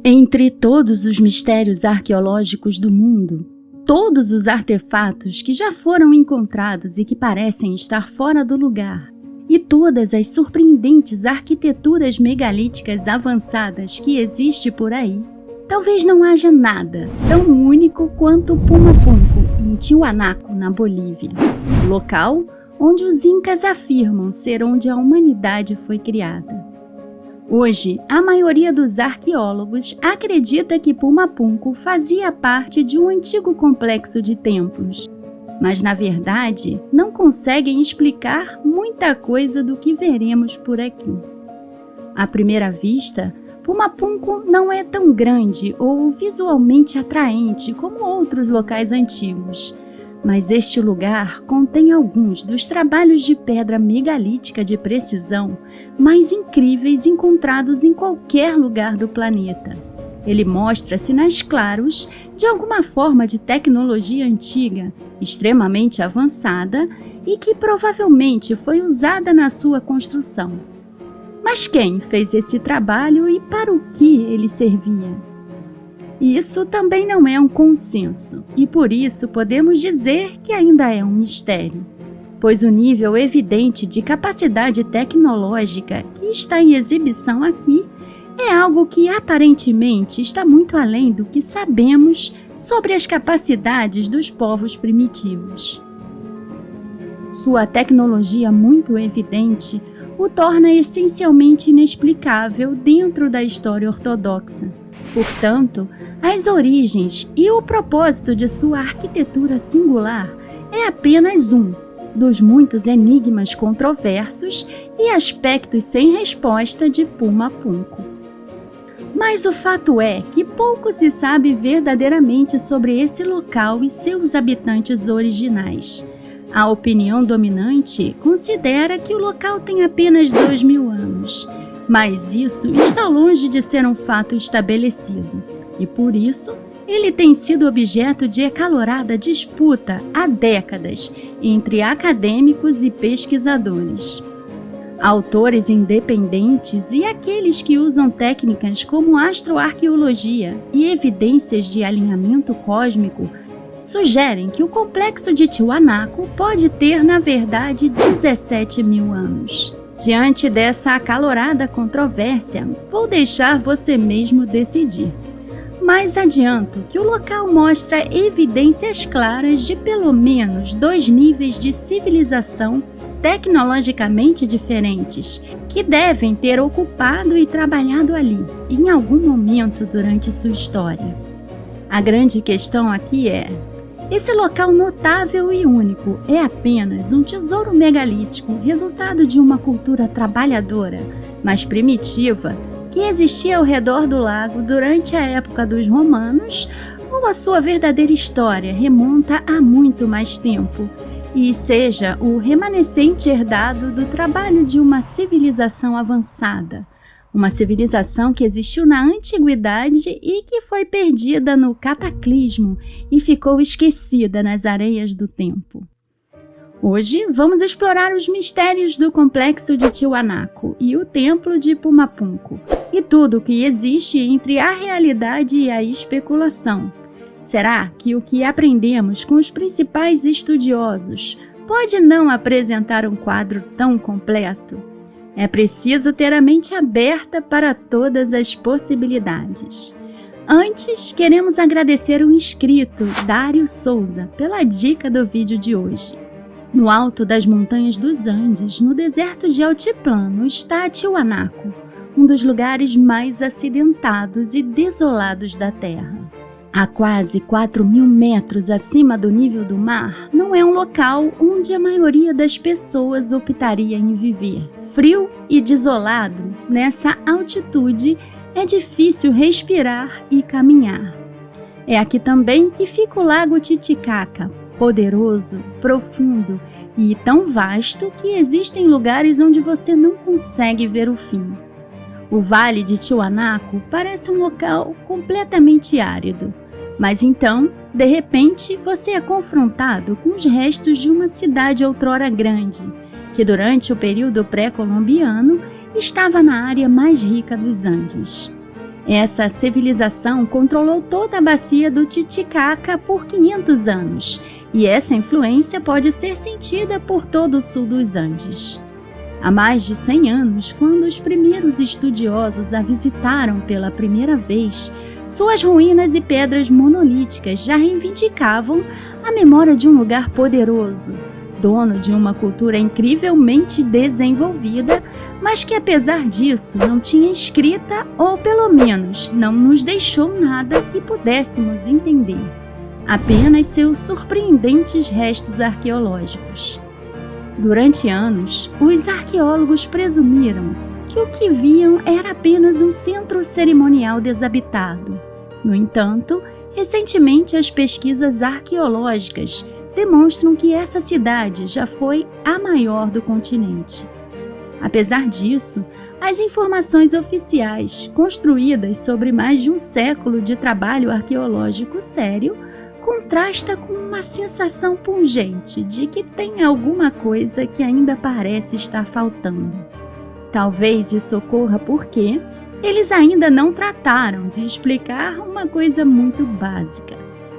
Entre todos os mistérios arqueológicos do mundo, todos os artefatos que já foram encontrados e que parecem estar fora do lugar, e todas as surpreendentes arquiteturas megalíticas avançadas que existem por aí, talvez não haja nada tão único quanto Pumapunku, em Tiwanaku, na Bolívia, local onde os incas afirmam ser onde a humanidade foi criada. Hoje, a maioria dos arqueólogos acredita que Pumapunku fazia parte de um antigo complexo de templos, mas na verdade não conseguem explicar muita coisa do que veremos por aqui. À primeira vista, Pumapunku não é tão grande ou visualmente atraente como outros locais antigos, mas este lugar contém alguns dos trabalhos de pedra megalítica de precisão mais incríveis encontrados em qualquer lugar do planeta. Ele mostra sinais claros de alguma forma de tecnologia antiga, extremamente avançada e que provavelmente foi usada na sua construção. Mas quem fez esse trabalho e para o que ele servia? Isso também não é um consenso, e por isso podemos dizer que ainda é um mistério, pois o nível evidente de capacidade tecnológica que está em exibição aqui é algo que aparentemente está muito além do que sabemos sobre as capacidades dos povos primitivos. Sua tecnologia muito evidente o torna essencialmente inexplicável dentro da história ortodoxa. Portanto, as origens e o propósito de sua arquitetura singular é apenas um dos muitos enigmas controversos e aspectos sem resposta de Pumapunku. Mas o fato é que pouco se sabe verdadeiramente sobre esse local e seus habitantes originais. A opinião dominante considera que o local tem apenas 2.000 anos. Mas isso está longe de ser um fato estabelecido, e por isso ele tem sido objeto de acalorada disputa há décadas entre acadêmicos e pesquisadores. Autores independentes e aqueles que usam técnicas como astroarqueologia e evidências de alinhamento cósmico sugerem que o complexo de Tiwanaku pode ter, na verdade, 17.000 anos. Diante dessa acalorada controvérsia, vou deixar você mesmo decidir. Mas adianto que o local mostra evidências claras de pelo menos 2 níveis de civilização tecnologicamente diferentes, que devem ter ocupado e trabalhado ali, em algum momento durante sua história. A grande questão aqui é: esse local notável e único é apenas um tesouro megalítico, resultado de uma cultura trabalhadora, mas primitiva, que existia ao redor do lago durante a época dos romanos, ou a sua verdadeira história remonta a muito mais tempo, e seja o remanescente herdado do trabalho de uma civilização avançada, uma civilização que existiu na antiguidade e que foi perdida no cataclismo e ficou esquecida nas areias do tempo. Hoje vamos explorar os mistérios do complexo de Tiwanaku e o templo de Pumapunku, e tudo o que existe entre a realidade e a especulação. Será que o que aprendemos com os principais estudiosos pode não apresentar um quadro tão completo? É preciso ter a mente aberta para todas as possibilidades. Antes, queremos agradecer o inscrito Dário Souza pela dica do vídeo de hoje. No alto das montanhas dos Andes, no deserto de altiplano, está Tiwanaku, um dos lugares mais acidentados e desolados da Terra. A quase 4.000 metros acima do nível do mar, não é um local onde a maioria das pessoas optaria em viver. Frio e desolado, nessa altitude é difícil respirar e caminhar. É aqui também que fica o Lago Titicaca, poderoso, profundo e tão vasto que existem lugares onde você não consegue ver o fim. O Vale de Tiwanaku parece um local completamente árido. Mas então, de repente, você é confrontado com os restos de uma cidade outrora grande, que durante o período pré-colombiano estava na área mais rica dos Andes. Essa civilização controlou toda a bacia do Titicaca por 500 anos, e essa influência pode ser sentida por todo o sul dos Andes. Há mais de 100 anos, quando os primeiros estudiosos a visitaram pela primeira vez, suas ruínas e pedras monolíticas já reivindicavam a memória de um lugar poderoso, dono de uma cultura incrivelmente desenvolvida, mas que apesar disso não tinha escrita ou pelo menos não nos deixou nada que pudéssemos entender, apenas seus surpreendentes restos arqueológicos. Durante anos, os arqueólogos presumiram que o que viam era apenas um centro cerimonial desabitado. No entanto, recentemente as pesquisas arqueológicas demonstram que essa cidade já foi a maior do continente. Apesar disso, as informações oficiais, construídas sobre mais de um século de trabalho arqueológico sério, contrasta com uma sensação pungente de que tem alguma coisa que ainda parece estar faltando. Talvez isso ocorra porque eles ainda não trataram de explicar uma coisa muito básica: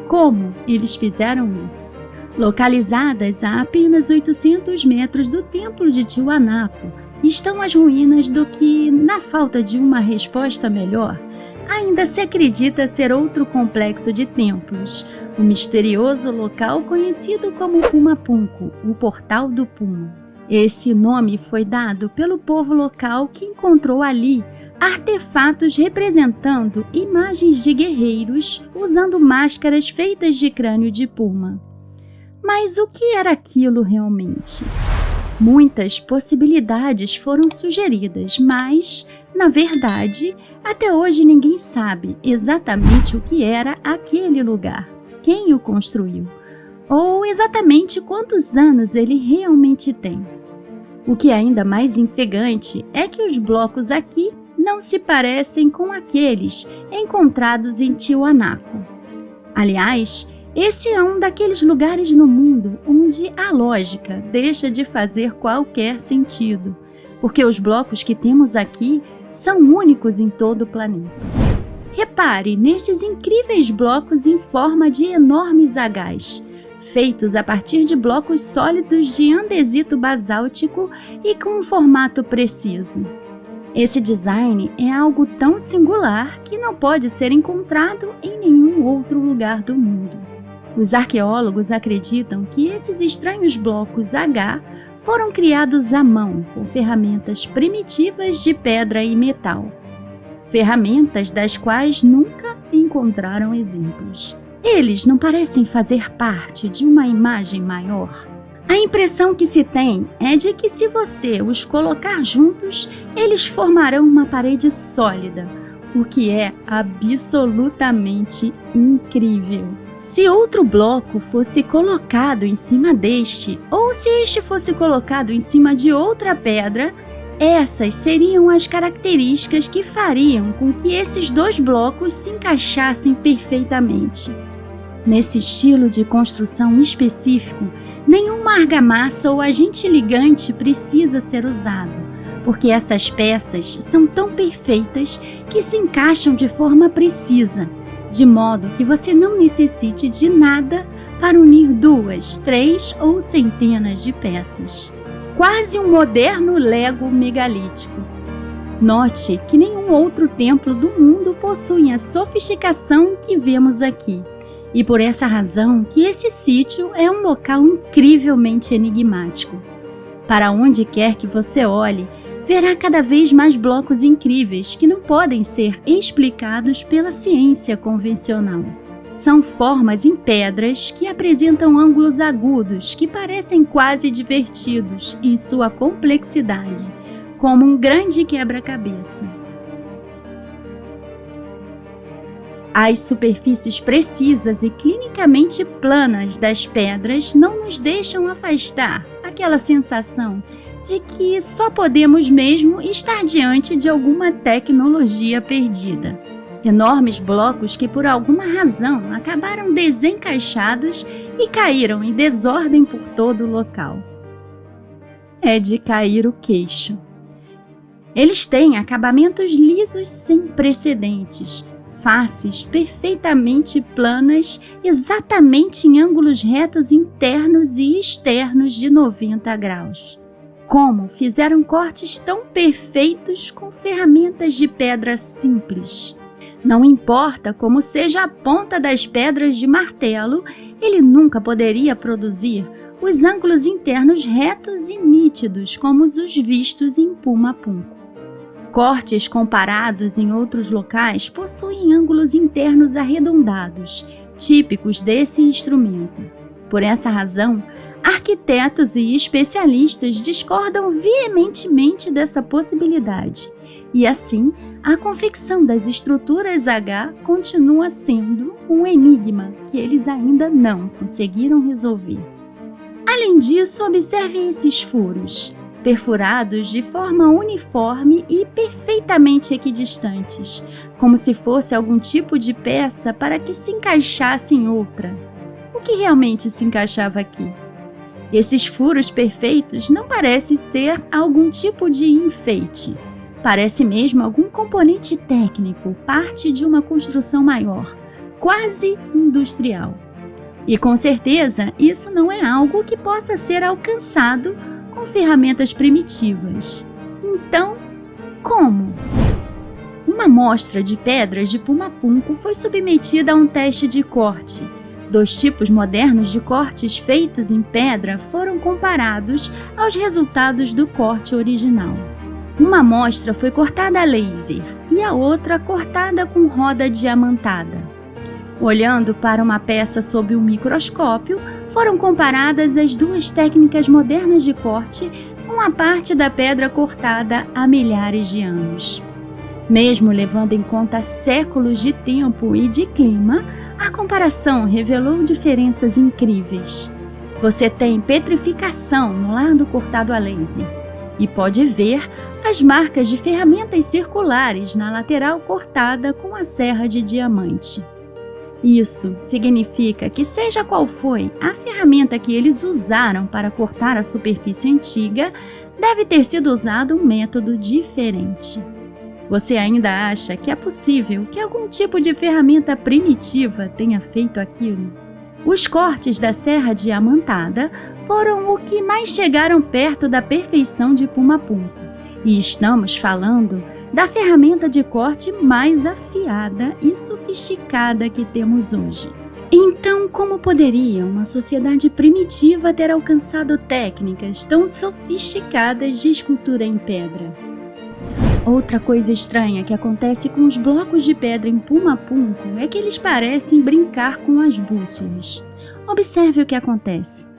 como eles fizeram isso. Localizadas a apenas 800 metros do Templo de Tiwanaku, estão as ruínas do que, na falta de uma resposta melhor, ainda se acredita ser outro complexo de templos, o misterioso local conhecido como Pumapunku, o Portal do Puma. Esse nome foi dado pelo povo local que encontrou ali artefatos representando imagens de guerreiros usando máscaras feitas de crânio de puma. Mas o que era aquilo realmente? Muitas possibilidades foram sugeridas, mas, na verdade, até hoje ninguém sabe exatamente o que era aquele lugar, quem o construiu, ou exatamente quantos anos ele realmente tem. O que é ainda mais intrigante é que os blocos aqui não se parecem com aqueles encontrados em Tiwanaku. Aliás, esse é um daqueles lugares no mundo onde a lógica deixa de fazer qualquer sentido, porque os blocos que temos aqui são únicos em todo o planeta. Repare nesses incríveis blocos em forma de enormes agás, feitos a partir de blocos sólidos de andesito basáltico e com um formato preciso. Esse design é algo tão singular que não pode ser encontrado em nenhum outro lugar do mundo. Os arqueólogos acreditam que esses estranhos blocos H foram criados à mão com ferramentas primitivas de pedra e metal. Ferramentas das quais nunca encontraram exemplos. Eles não parecem fazer parte de uma imagem maior. A impressão que se tem é de que se você os colocar juntos, eles formarão uma parede sólida, o que é absolutamente incrível. Se outro bloco fosse colocado em cima deste, ou se este fosse colocado em cima de outra pedra, essas seriam as características que fariam com que esses dois blocos se encaixassem perfeitamente. Nesse estilo de construção específico, nenhuma argamassa ou agente ligante precisa ser usado, porque essas peças são tão perfeitas que se encaixam de forma precisa, de modo que você não necessite de nada para unir 2, 3 ou centenas de peças. Quase um moderno Lego megalítico. Note que nenhum outro templo do mundo possui a sofisticação que vemos aqui, e por essa razão que esse sítio é um local incrivelmente enigmático. Para onde quer que você olhe, verá cada vez mais blocos incríveis que não podem ser explicados pela ciência convencional. São formas em pedras que apresentam ângulos agudos que parecem quase divertidos em sua complexidade, como um grande quebra-cabeça. As superfícies precisas e clinicamente planas das pedras não nos deixam afastar aquela sensação de que só podemos mesmo estar diante de alguma tecnologia perdida. Enormes blocos que por alguma razão acabaram desencaixados e caíram em desordem por todo o local. É de cair o queixo. Eles têm acabamentos lisos sem precedentes, faces perfeitamente planas, exatamente em ângulos retos internos e externos de 90 graus. Como fizeram cortes tão perfeitos com ferramentas de pedra simples? Não importa como seja a ponta das pedras de martelo, ele nunca poderia produzir os ângulos internos retos e nítidos como os vistos em Puma Punku. Cortes comparados em outros locais possuem ângulos internos arredondados, típicos desse instrumento. Por essa razão, arquitetos e especialistas discordam veementemente dessa possibilidade, e assim, a confecção das estruturas H continua sendo um enigma que eles ainda não conseguiram resolver. Além disso, observe esses furos, perfurados de forma uniforme e perfeitamente equidistantes, como se fosse algum tipo de peça para que se encaixasse em outra. O que realmente se encaixava aqui? Esses furos perfeitos não parecem ser algum tipo de enfeite. Parece mesmo algum componente técnico, parte de uma construção maior, quase industrial. E com certeza, isso não é algo que possa ser alcançado com ferramentas primitivas. Então, como? Uma amostra de pedras de Puma Punku foi submetida a um teste de corte. 2 tipos modernos de cortes feitos em pedra foram comparados aos resultados do corte original. Uma amostra foi cortada a laser e a outra cortada com roda diamantada. Olhando para uma peça sob um microscópio, foram comparadas as 2 técnicas modernas de corte com a parte da pedra cortada há milhares de anos. Mesmo levando em conta séculos de tempo e de clima, a comparação revelou diferenças incríveis. Você tem petrificação no lado cortado a laser e pode ver as marcas de ferramentas circulares na lateral cortada com a serra de diamante. Isso significa que, seja qual foi a ferramenta que eles usaram para cortar a superfície antiga, deve ter sido usado um método diferente. Você ainda acha que é possível que algum tipo de ferramenta primitiva tenha feito aquilo? Os cortes da serra diamantada foram o que mais chegaram perto da perfeição de Puma Punku, e estamos falando da ferramenta de corte mais afiada e sofisticada que temos hoje. Então, como poderia uma sociedade primitiva ter alcançado técnicas tão sofisticadas de escultura em pedra? Outra coisa estranha que acontece com os blocos de pedra em Puma Punku é que eles parecem brincar com as bússolas. Observe o que acontece.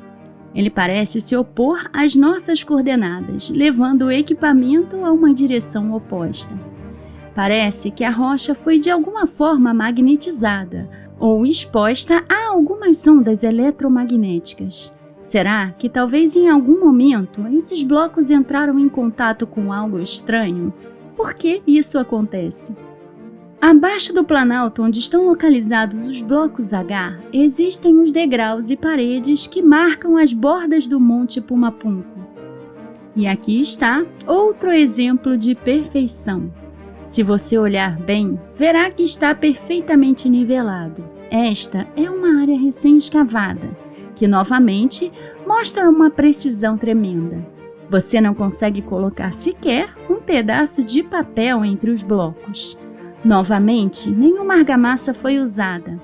Ele parece se opor às nossas coordenadas, levando o equipamento a uma direção oposta. Parece que a rocha foi de alguma forma magnetizada ou exposta a algumas ondas eletromagnéticas. Será que talvez em algum momento esses blocos entraram em contato com algo estranho? Por que isso acontece? Abaixo do planalto onde estão localizados os blocos H, existem os degraus e paredes que marcam as bordas do Monte Puma Punku. E aqui está outro exemplo de perfeição. Se você olhar bem, verá que está perfeitamente nivelado. Esta é uma área recém-escavada, que novamente mostra uma precisão tremenda. Você não consegue colocar sequer um pedaço de papel entre os blocos. Novamente, nenhuma argamassa foi usada.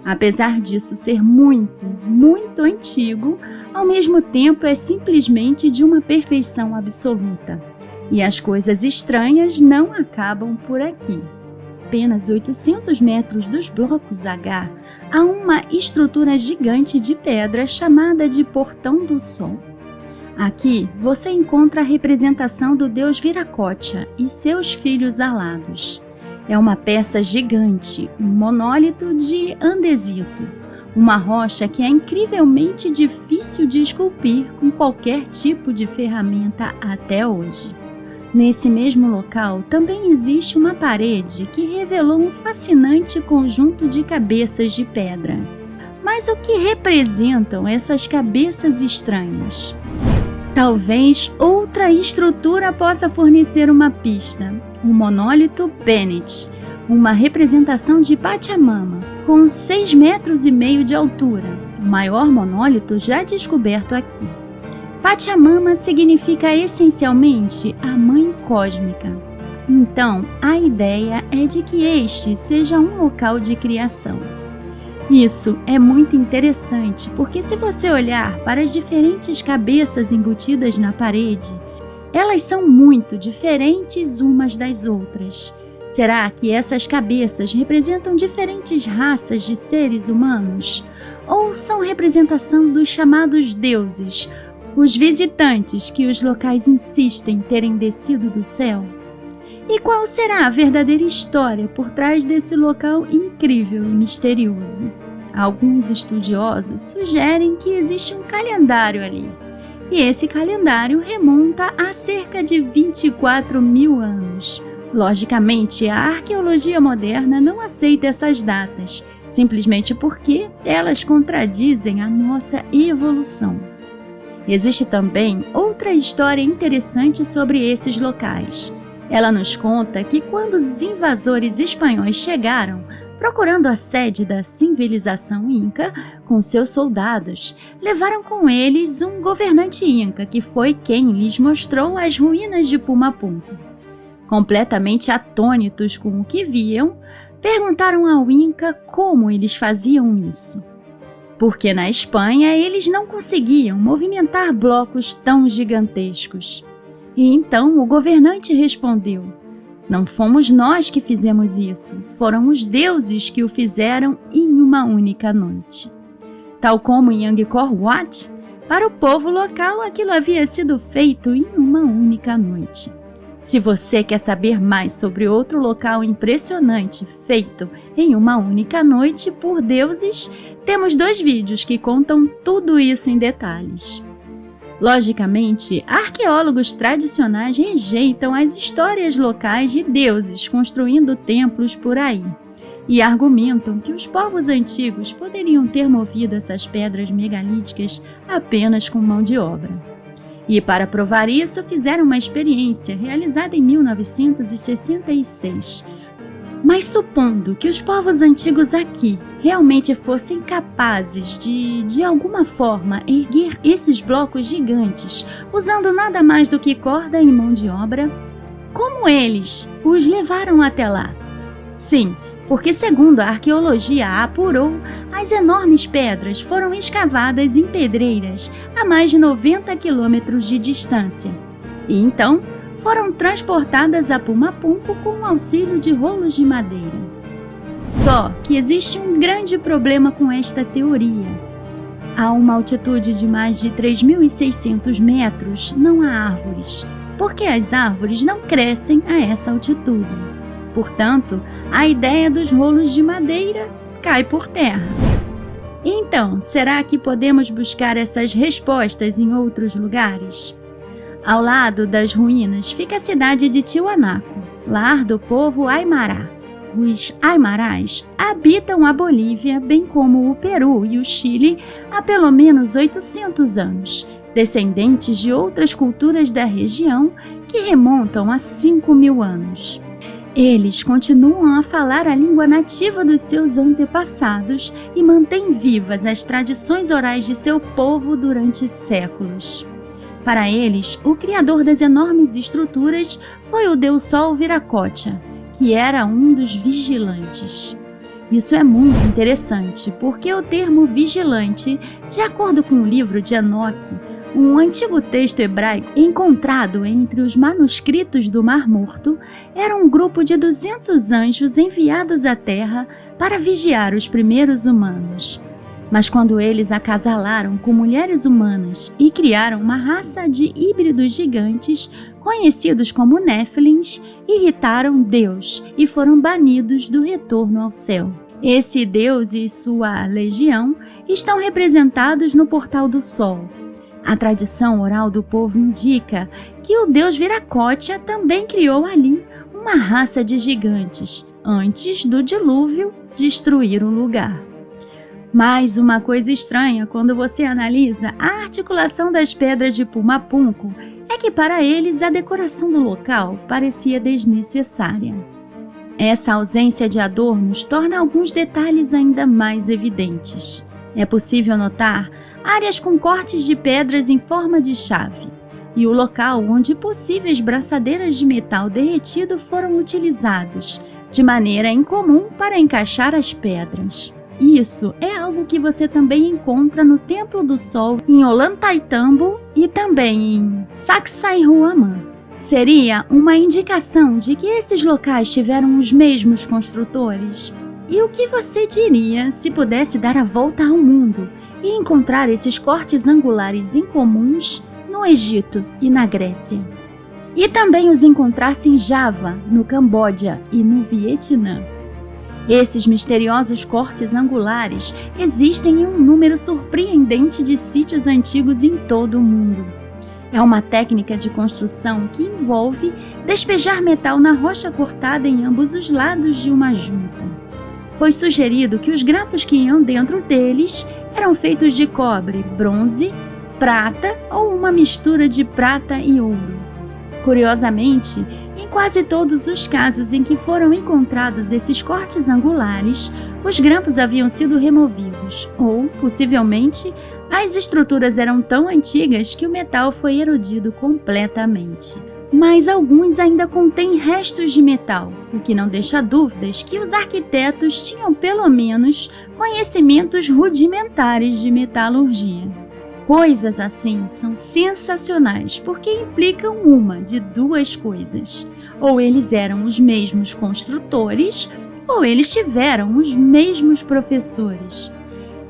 Apesar disso ser muito, muito antigo, ao mesmo tempo é simplesmente de uma perfeição absoluta. E as coisas estranhas não acabam por aqui. Apenas 800 metros dos blocos H, há uma estrutura gigante de pedra chamada de Portão do Sol. Aqui você encontra a representação do deus Viracocha e seus filhos alados. É uma peça gigante, um monólito de andesito, uma rocha que é incrivelmente difícil de esculpir com qualquer tipo de ferramenta até hoje. Nesse mesmo local também existe uma parede que revelou um fascinante conjunto de cabeças de pedra. Mas o que representam essas cabeças estranhas? Talvez outra estrutura possa fornecer uma pista. O monólito Bennett, uma representação de Pachamama, com 6,5 metros de altura, o maior monólito já descoberto aqui. Pachamama significa essencialmente a Mãe Cósmica. Então, a ideia é de que este seja um local de criação. Isso é muito interessante porque se você olhar para as diferentes cabeças embutidas na parede, elas são muito diferentes umas das outras. Será que essas cabeças representam diferentes raças de seres humanos? Ou são representação dos chamados deuses, os visitantes que os locais insistem terem descido do céu? E qual será a verdadeira história por trás desse local incrível e misterioso? Alguns estudiosos sugerem que existe um calendário ali. E esse calendário remonta a cerca de 24 mil anos. Logicamente, a arqueologia moderna não aceita essas datas, simplesmente porque elas contradizem a nossa evolução. Existe também outra história interessante sobre esses locais. Ela nos conta que quando os invasores espanhóis chegaram, procurando a sede da civilização inca, com seus soldados, levaram com eles um governante inca que foi quem lhes mostrou as ruínas de Pumapunku. Completamente atônitos com o que viam, perguntaram ao Inca como eles faziam isso. Porque na Espanha eles não conseguiam movimentar blocos tão gigantescos. E então o governante respondeu: "Não fomos nós que fizemos isso, foram os deuses que o fizeram em uma única noite." Tal como em Angkor Wat, para o povo local aquilo havia sido feito em uma única noite. Se você quer saber mais sobre outro local impressionante feito em uma única noite por deuses, temos 2 vídeos que contam tudo isso em detalhes. Logicamente, arqueólogos tradicionais rejeitam as histórias locais de deuses construindo templos por aí e argumentam que os povos antigos poderiam ter movido essas pedras megalíticas apenas com mão de obra. E para provar isso, fizeram uma experiência realizada em 1966. Mas supondo que os povos antigos aqui realmente fossem capazes de alguma forma, erguer esses blocos gigantes, usando nada mais do que corda e mão de obra, como eles os levaram até lá? Sim, porque segundo a arqueologia apurou, as enormes pedras foram escavadas em pedreiras a mais de 90 quilômetros de distância. E então, foram transportadas a Pumapunku com o auxílio de rolos de madeira. Só que existe um grande problema com esta teoria. A uma altitude de mais de 3.600 metros não há árvores, porque as árvores não crescem a essa altitude. Portanto, a ideia dos rolos de madeira cai por terra. Então, será que podemos buscar essas respostas em outros lugares? Ao lado das ruínas fica a cidade de Tiwanaku, lar do povo Aimará. Os Aimarás habitam a Bolívia, bem como o Peru e o Chile, há pelo menos 800 anos, descendentes de outras culturas da região que remontam a 5.000 anos. Eles continuam a falar a língua nativa dos seus antepassados e mantêm vivas as tradições orais de seu povo durante séculos. Para eles, o criador das enormes estruturas foi o deus Sol Viracocha, que era um dos vigilantes. Isso é muito interessante, porque o termo vigilante, de acordo com o livro de Enoque, um antigo texto hebraico encontrado entre os manuscritos do Mar Morto, era um grupo de 200 anjos enviados à Terra para vigiar os primeiros humanos. Mas quando eles acasalaram com mulheres humanas e criaram uma raça de híbridos gigantes, conhecidos como Néfilins, irritaram Deus e foram banidos do retorno ao céu. Esse Deus e sua legião estão representados no Portal do Sol. A tradição oral do povo indica que o deus Viracocha também criou ali uma raça de gigantes, antes do dilúvio destruir o lugar. Mais uma coisa estranha quando você analisa a articulação das pedras de Pumapunku é que para eles a decoração do local parecia desnecessária. Essa ausência de adornos torna alguns detalhes ainda mais evidentes. É possível notar áreas com cortes de pedras em forma de chave e o local onde possíveis braçadeiras de metal derretido foram utilizados, de maneira incomum para encaixar as pedras. Isso é algo que você também encontra no Templo do Sol em Ollantaytambo e também em Sacsayhuaman. Seria uma indicação de que esses locais tiveram os mesmos construtores? E o que você diria se pudesse dar a volta ao mundo e encontrar esses cortes angulares incomuns no Egito e na Grécia? E também os encontrasse em Java, no Camboja e no Vietnã. Esses misteriosos cortes angulares existem em um número surpreendente de sítios antigos em todo o mundo. É uma técnica de construção que envolve despejar metal na rocha cortada em ambos os lados de uma junta. Foi sugerido que os grampos que iam dentro deles eram feitos de cobre, bronze, prata ou uma mistura de prata e ouro. Curiosamente, em quase todos os casos em que foram encontrados esses cortes angulares, os grampos haviam sido removidos ou, possivelmente, as estruturas eram tão antigas que o metal foi erodido completamente. Mas alguns ainda contêm restos de metal, o que não deixa dúvidas que os arquitetos tinham pelo menos conhecimentos rudimentares de metalurgia. Coisas assim são sensacionais porque implicam uma de duas coisas. Ou eles eram os mesmos construtores, ou eles tiveram os mesmos professores.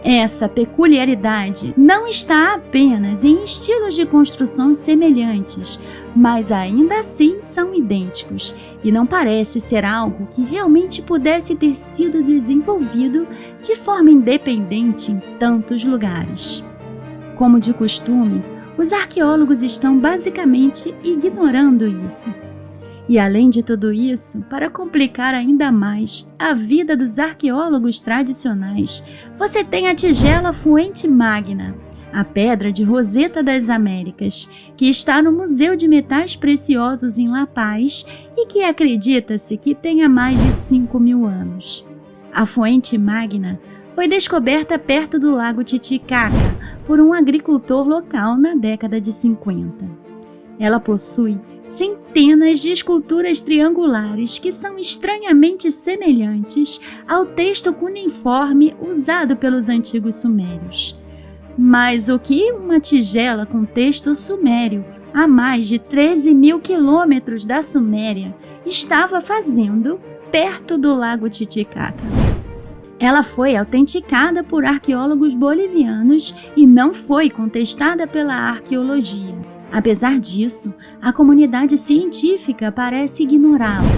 Essa peculiaridade não está apenas em estilos de construção semelhantes, mas ainda assim são idênticos, e não parece ser algo que realmente pudesse ter sido desenvolvido de forma independente em tantos lugares. Como de costume, os arqueólogos estão basicamente ignorando isso. E além de tudo isso, para complicar ainda mais a vida dos arqueólogos tradicionais, você tem a tigela Fuente Magna, a pedra de Roseta das Américas, que está no Museu de Metais Preciosos em La Paz e que acredita-se que tenha mais de 5.000 anos. A Fuente Magna foi descoberta perto do lago Titicaca por um agricultor local na década de 50. Ela possui centenas de esculturas triangulares que são estranhamente semelhantes ao texto cuneiforme usado pelos antigos sumérios. Mas o que uma tigela com texto sumério a mais de 13.000 quilômetros da Suméria estava fazendo perto do lago Titicaca? Ela foi autenticada por arqueólogos bolivianos e não foi contestada pela arqueologia. Apesar disso, a comunidade científica parece ignorá-la,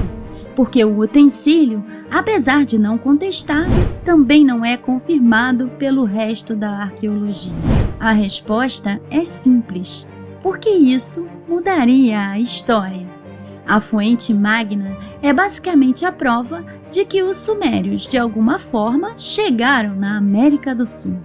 porque o utensílio, apesar de não contestado, também não é confirmado pelo resto da arqueologia. A resposta é simples, porque isso mudaria a história. A Fuente Magna é basicamente a prova de que os sumérios, de alguma forma, chegaram na América do Sul.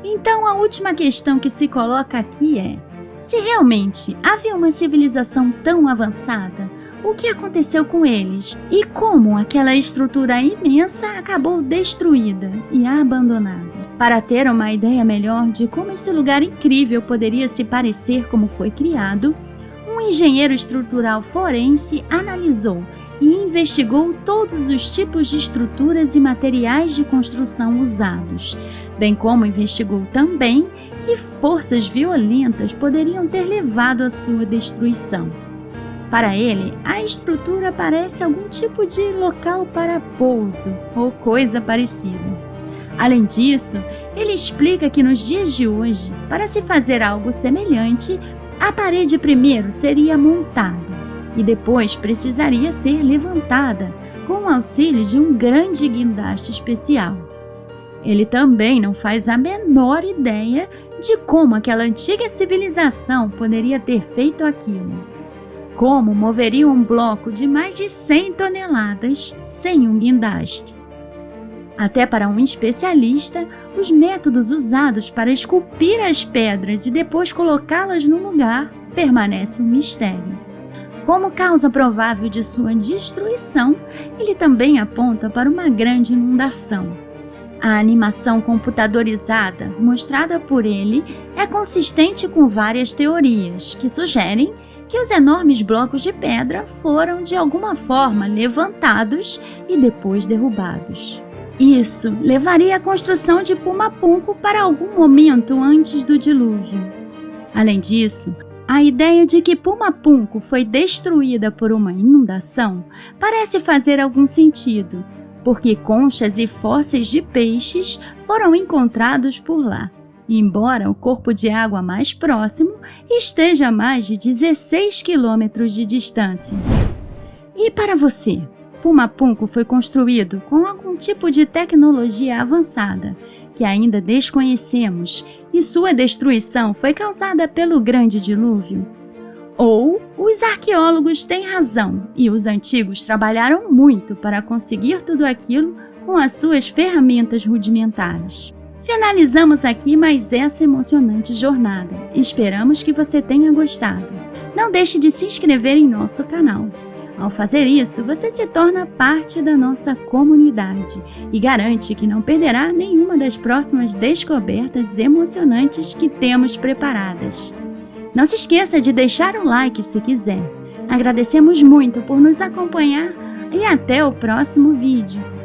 Então, a última questão que se coloca aqui é: se realmente havia uma civilização tão avançada, o que aconteceu com eles? E como aquela estrutura imensa acabou destruída e abandonada? Para ter uma ideia melhor de como esse lugar incrível poderia se parecer como foi criado, um engenheiro estrutural forense analisou e investigou todos os tipos de estruturas e materiais de construção usados, bem como investigou também que forças violentas poderiam ter levado à sua destruição. Para ele, a estrutura parece algum tipo de local para pouso ou coisa parecida. Além disso, ele explica que nos dias de hoje, para se fazer algo semelhante, a parede primeiro seria montada e depois precisaria ser levantada com o auxílio de um grande guindaste especial. Ele também não faz a menor ideia de como aquela antiga civilização poderia ter feito aquilo. Como moveria um bloco de mais de 100 toneladas sem um guindaste? Até para um especialista, os métodos usados para esculpir as pedras e depois colocá-las no lugar permanece um mistério. Como causa provável de sua destruição, ele também aponta para uma grande inundação. A animação computadorizada mostrada por ele é consistente com várias teorias que sugerem que os enormes blocos de pedra foram de alguma forma levantados e depois derrubados. Isso levaria à construção de Puma Punku para algum momento antes do dilúvio. Além disso, a ideia de que Puma Punku foi destruída por uma inundação parece fazer algum sentido, porque conchas e fósseis de peixes foram encontrados por lá, embora o corpo de água mais próximo esteja a mais de 16 quilômetros de distância. E para você, Puma Punku foi construído com algum tipo de tecnologia avançada, que ainda desconhecemos, e sua destruição foi causada pelo grande dilúvio? Ou os arqueólogos têm razão e os antigos trabalharam muito para conseguir tudo aquilo com as suas ferramentas rudimentares? Finalizamos aqui mais essa emocionante jornada. Esperamos que você tenha gostado. Não deixe de se inscrever em nosso canal. Ao fazer isso, você se torna parte da nossa comunidade e garante que não perderá nenhuma das próximas descobertas emocionantes que temos preparadas. Não se esqueça de deixar um like se quiser. Agradecemos muito por nos acompanhar e até o próximo vídeo.